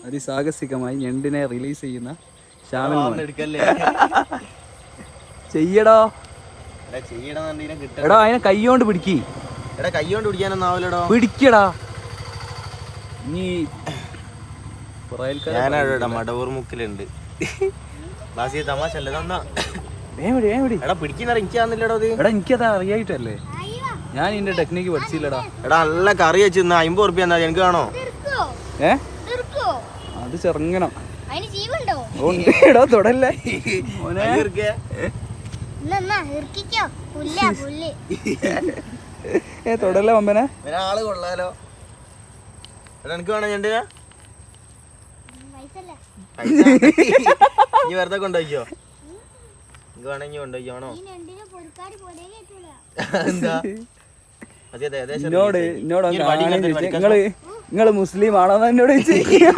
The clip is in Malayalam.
അതിസാഹസികമായി ഞണ്ടിനെ റിലീസ് ചെയ്യുന്ന ചെയ്യടോ. എടാ അതിനെ കൈകൊണ്ട് പിടിക്ക്. കൈകൊണ്ട് പിടിക്കാനൊന്നാവില്ലടോ. പിടിക്കടാ. നീ മടവൂർ മുക്കിലുണ്ട്. തമാശ അല്ലേ പിടിക്കുന്ന എനിക്കാന്നില്ലടോ. എടാ എനിക്കത് അറിയായിട്ടല്ലേ, ഞാൻ ഇതിന്റെ ടെക്നിക്ക് പഠിച്ചില്ലടാ. എടാ നല്ല കറി വെച്ച് 50 ഉറുപ്പ്യ എന്താ എനിക്ക് കാണോ? അത് ചെറുങ്ങണം. എടാ തൊടല്ലേ തൊടല്ലേ മമ്പനെ. ആള് കൊള്ളാലോ. എടാ എനിക്ക് വേണം ഞണ്ടിനാ. നീ വെറുതെ കൊണ്ടുപോയിക്കോ. എനിക്ക് വേണമെങ്കി കൊണ്ടുപോയിക്കോണോ? എന്താ നിങ്ങള് മുസ്ലിം ആണോന്ന് എന്നോട് ചോദിച്ചു.